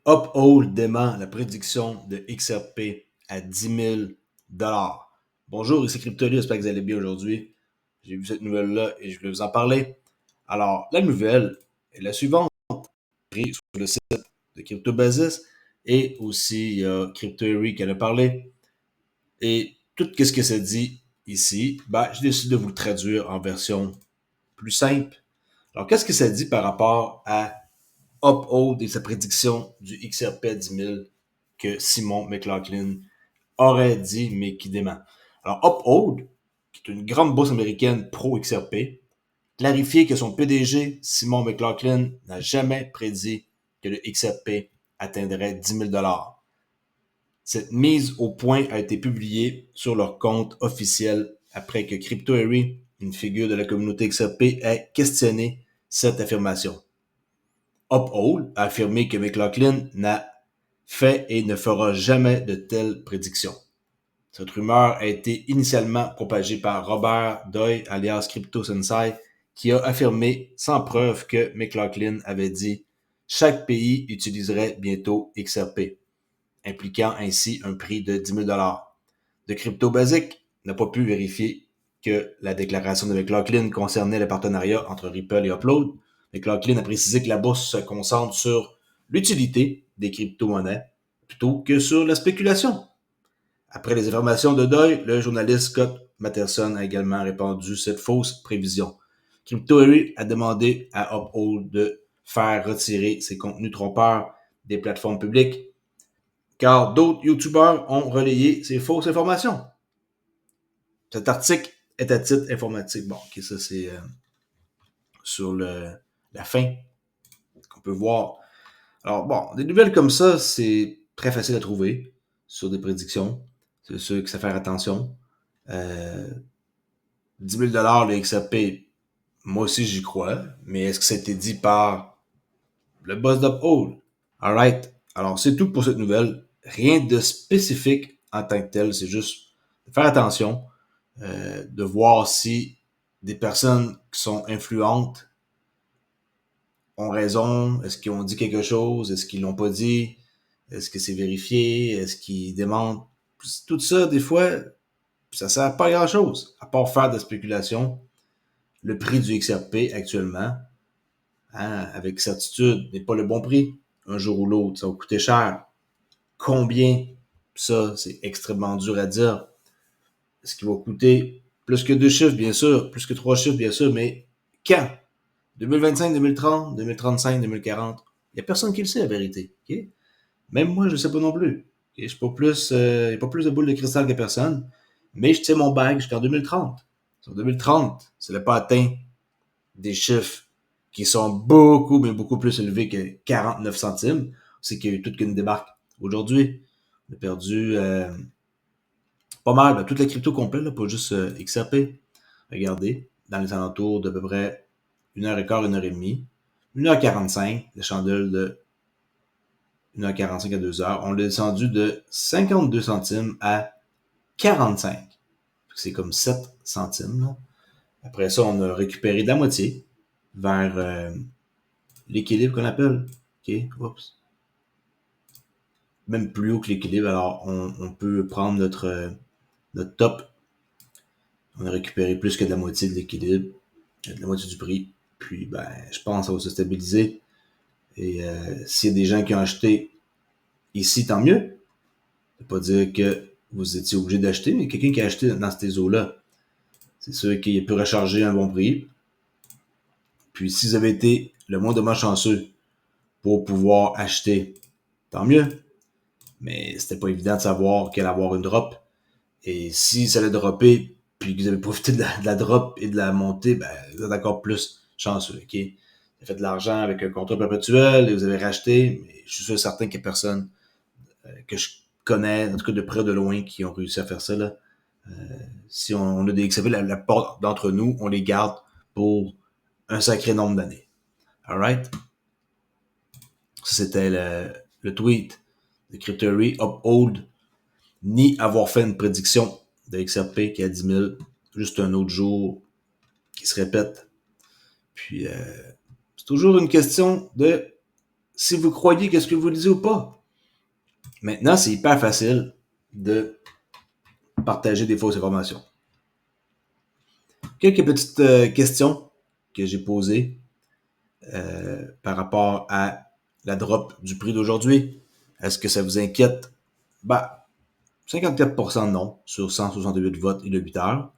Uphold dément la prédiction de XRP à 10 000 $. Bonjour, ici Cryptoly, j'espère que vous allez bien aujourd'hui. J'ai vu cette nouvelle-là et je voulais vous en parler. Alors, la nouvelle est la suivante. Sur le site de CryptoBasis et aussi il y a Crypto.ary qui en a parlé. Et tout ce que ça dit ici, j'ai décidé de vous le traduire en version plus simple. Alors, qu'est-ce que ça dit par rapport à Uphold et sa prédiction du XRP à 10 000 que Simon McLaughlin aurait dit, mais qui dément. Alors, Uphold, qui est une grande bourse américaine pro-XRP, clarifié que son PDG, Simon McLaughlin, n'a jamais prédit que le XRP atteindrait 10 000 $. Cette mise au point a été publiée sur leur compte officiel après que Crypto.ary, une figure de la communauté XRP, ait questionné cette affirmation. Uphold a affirmé que McLaughlin n'a fait et ne fera jamais de telles prédictions. Cette rumeur a été initialement propagée par Robert Doyle, alias Crypto Sensei, qui a affirmé sans preuve que McLaughlin avait dit « Chaque pays utiliserait bientôt XRP », impliquant ainsi un prix de 10 000 $. De Crypto Basic n'a pas pu vérifier que la déclaration de McLaughlin concernait le partenariat entre Ripple et Uphold. McLaughlin a précisé que la bourse se concentre sur l'utilité des crypto-monnaies plutôt que sur la spéculation. Après les informations de Doyle, le journaliste Scott Matterson a également répandu cette fausse prévision. Crypto.ary a demandé à Uphold de faire retirer ses contenus trompeurs des plateformes publiques, car d'autres YouTubeurs ont relayé ces fausses informations. Cet article est à titre informatique. Bon, ok, ça c'est sur la fin qu'on peut voir. Alors bon, des nouvelles comme ça, c'est très facile à trouver sur des prédictions. C'est sûr que ça fait attention. 10 000 $ le XRP, moi aussi j'y crois, mais est-ce que ça a été dit par le boss d'Uphold? Alright, alors c'est tout pour cette nouvelle. Rien de spécifique en tant que tel, c'est juste de faire attention, de voir si des personnes qui sont influentes ont raison, est-ce qu'ils ont dit quelque chose, est-ce qu'ils l'ont pas dit, est-ce que c'est vérifié, est-ce qu'ils demandent. Tout ça, des fois, ça sert pas à grand-chose, à part faire de la spéculation. Le prix du XRP actuellement, avec certitude, n'est pas le bon prix. Un jour ou l'autre, ça va coûter cher. Combien? Ça, c'est extrêmement dur à dire. Est-ce qu'il va coûter plus que 2 chiffres, bien sûr, plus que 3 chiffres, bien sûr, mais quand? 2025, 2030, 2035, 2040? Il n'y a personne qui le sait, la vérité. Okay? Même moi, je ne sais pas non plus. Okay? Je suis pas plus, il n'y a pas plus de boules de cristal que personne, mais je tiens mon bague jusqu'en 2030. En 2030, ça n'a pas atteint des chiffres qui sont beaucoup, mais beaucoup plus élevés que 49 centimes. C'est qu'il y a eu toute qu'une débarque. Aujourd'hui, on a perdu pas mal, toute la crypto complète, pas juste XRP. Regardez, dans les alentours d'à peu près 1h15, 1h30, 1h45, la chandelle de 1h45 à 2h, on l'a descendu de 52 centimes à 45. C'est comme 7 centimes. Là. Après ça, on a récupéré de la moitié vers l'équilibre qu'on appelle. OK, oups. Même plus haut que l'équilibre, alors on peut prendre notre top. On a récupéré plus que de la moitié de l'équilibre, de la moitié du prix. Puis, je pense que ça va se stabiliser. Et s'il y a des gens qui ont acheté ici, tant mieux. Ça ne veut pas dire que vous étiez obligé d'acheter, mais quelqu'un qui a acheté dans ces eaux-là, c'est sûr qu'il peut recharger un bon prix. Puis, si vous avez été le moins de chanceux pour pouvoir acheter, tant mieux. Mais c'était pas évident de savoir qu'elle allait avoir une drop. Et si ça allait dropper, puis que vous avez profité de la drop et de la montée, vous êtes encore plus chanceux, ok? Vous avez fait de l'argent avec un contrat perpétuel et vous avez racheté, mais je suis sûr certain qu'il y a personne que je connais, en tout cas de près de loin, qui ont réussi à faire ça, là. Si on a des XRP, la plupart d'entre nous, on les garde pour un sacré nombre d'années. Alright? Ça, c'était le tweet de Crypto.ary, Uphold, ni avoir fait une prédiction de XRP qui est à 10 000, juste un autre jour qui se répète. Puis, c'est toujours une question de si vous croyez qu'est-ce que vous lisez ou pas. Maintenant, c'est hyper facile de partager des fausses informations. Quelques petites questions que j'ai posées par rapport à la drop du prix d'aujourd'hui. Est-ce que ça vous inquiète? Bah, 54% non sur 168 votes et de 8 heures.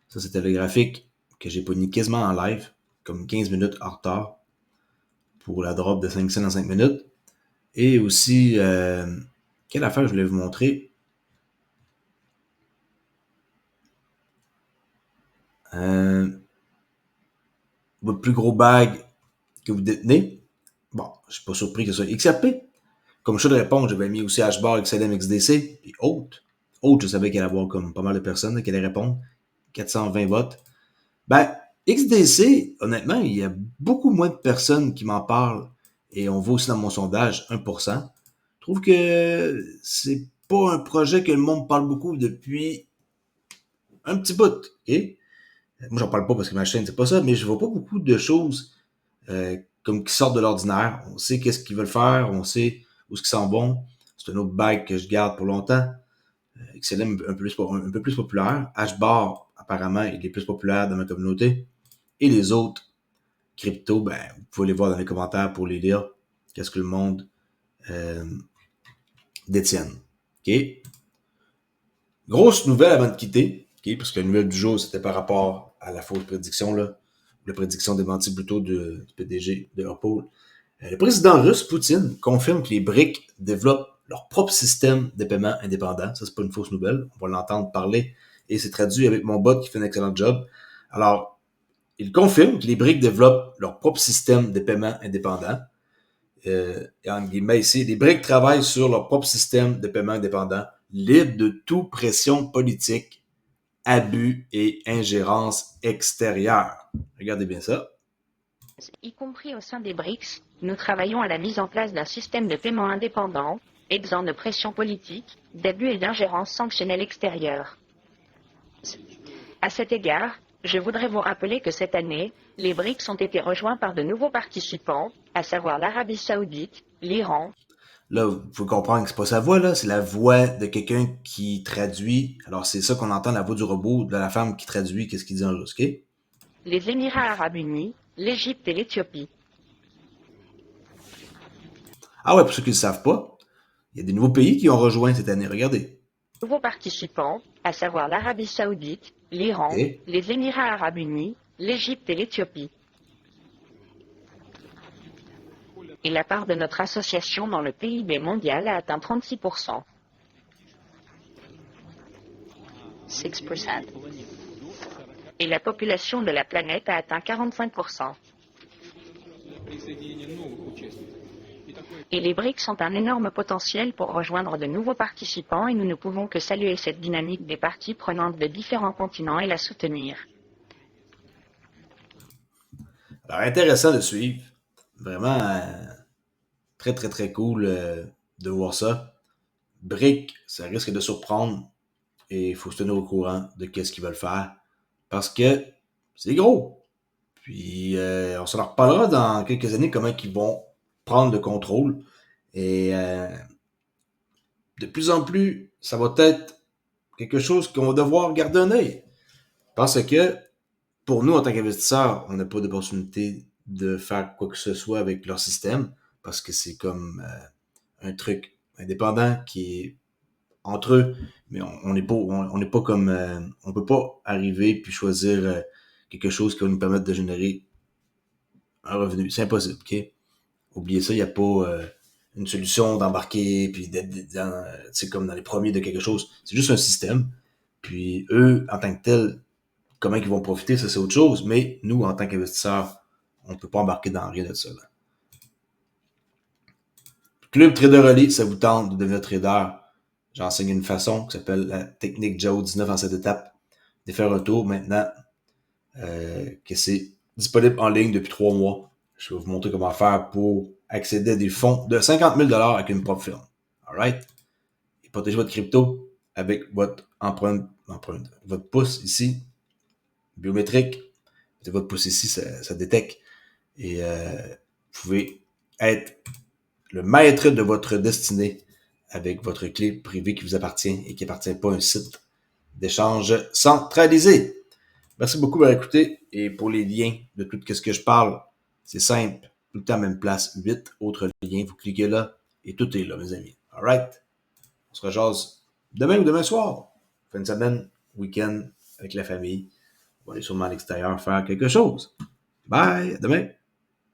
Ça, c'était le graphique que j'ai pogné quasiment en live, comme 15 minutes en retard pour la drop de 5 cents en 5 minutes. Et aussi, quelle affaire je voulais vous montrer? Votre plus gros bag que vous détenez. Bon, je suis pas surpris que ce soit XRP. Comme choix de réponse, j'avais mis aussi HBAR, XLM, XDC, puis autres. Autres, je savais qu'il allait y avoir comme pas mal de personnes qui allaient répondre. 420 votes. Ben, XDC, honnêtement, il y a beaucoup moins de personnes qui m'en parlent. Et on voit aussi dans mon sondage 1%. Je trouve que c'est pas un projet que le monde parle beaucoup depuis un petit bout. Okay? Moi, j'en parle pas parce que ma chaîne, c'est pas ça, mais je vois pas beaucoup de choses comme qui sortent de l'ordinaire. On sait qu'est-ce qu'ils veulent faire, on sait où est-ce qu'ils s'en vont. C'est un autre bag que je garde pour longtemps. XLM un peu plus populaire. HBAR, apparemment, il est plus populaire dans ma communauté. Et les autres cryptos, ben, vous pouvez les voir dans les commentaires pour les lire. Qu'est-ce que le monde euh, détienne. OK? Grosse nouvelle avant de quitter. OK? Parce que la nouvelle du jour, c'était par rapport à la fausse prédiction, là. La prédiction démentie plutôt du PDG de Uphold. Le président russe, Poutine, confirme que les BRICS développent leur propre système de paiement indépendant. Ça, c'est pas une fausse nouvelle. On va l'entendre parler. Et c'est traduit avec mon bot qui fait un excellent job. Alors, il confirme que les BRICS développent leur propre système de paiement indépendant. Et en guillemets ici, les BRICS travaillent sur leur propre système de paiement indépendant, libre de toute pression politique, abus et ingérence extérieure. Regardez bien ça. Y compris au sein des BRICS, nous travaillons à la mise en place d'un système de paiement indépendant, exempt de pression politique, d'abus et d'ingérence sanctionnelle extérieure. À cet égard, je voudrais vous rappeler que cette année, les BRICS ont été rejoints par de nouveaux participants, à savoir l'Arabie Saoudite, l'Iran. Là, vous pouvez comprendre que c'est pas sa voix, là, c'est la voix de quelqu'un qui traduit. Alors, c'est ça qu'on entend, la voix du robot, de la femme qui traduit qu'est-ce qu'il dit en russe, OK? Les Émirats arabes unis, l'Égypte et l'Éthiopie. Ah ouais, pour ceux qui ne le savent pas, il y a des nouveaux pays qui ont rejoint cette année. Regardez. Nouveaux participants, à savoir l'Arabie Saoudite, l'Iran, OK? les Émirats arabes unis, l'Égypte et l'Éthiopie. Et la part de notre association dans le PIB mondial a atteint 36%. 6%. Et la population de la planète a atteint 45%. Et les BRICS ont un énorme potentiel pour rejoindre de nouveaux participants et nous ne pouvons que saluer cette dynamique des parties prenantes de différents continents et la soutenir. Alors, intéressant de suivre. Vraiment très, très, très cool de voir ça. BRIC, ça risque de surprendre et il faut se tenir au courant de qu'est-ce qu'ils veulent faire parce que c'est gros. Puis, on s'en reparlera dans quelques années comment ils vont prendre le contrôle. Et de plus en plus, ça va être quelque chose qu'on va devoir garder un œil. Parce que, pour nous, en tant qu'investisseurs, on n'a pas d'opportunité de faire quoi que ce soit avec leur système. Parce que c'est comme un truc indépendant qui est entre eux. Mais on n'est pas, on n'est pas comme, on peut pas arriver puis choisir quelque chose qui va nous permettre de générer un revenu. C'est impossible, ok? Oubliez ça, il n'y a pas une solution d'embarquer puis d'être comme dans les premiers de quelque chose. C'est juste un système. Puis eux, en tant que tels, comment ils vont profiter, ça c'est autre chose. Mais nous, en tant qu'investisseurs, on ne peut pas embarquer dans rien de ça. Là. Club Trader Relais, ça vous tente de devenir trader. J'enseigne une façon qui s'appelle la technique JAO 19 en 7 étapes. De faire un tour maintenant que c'est disponible en ligne depuis 3 mois. Je vais vous montrer comment faire pour accéder à des fonds de 50 000 avec une propre firme. Alright? Et protégez votre crypto avec votre empreinte, votre pouce ici, biométrique. Votre pouce ici, ça détecte. Et vous pouvez être le maître de votre destinée avec votre clé privée qui vous appartient et qui appartient pas à un site d'échange centralisé. Merci beaucoup d'avoir écouté. Et pour les liens de tout ce que je parle, c'est simple. Tout le temps, même place. 8 autres liens. Vous cliquez là et tout est là, mes amis. Alright? On se rejase demain ou demain soir. Fin de semaine, week-end avec la famille. On va aller sûrement à l'extérieur faire quelque chose. Bye! À demain!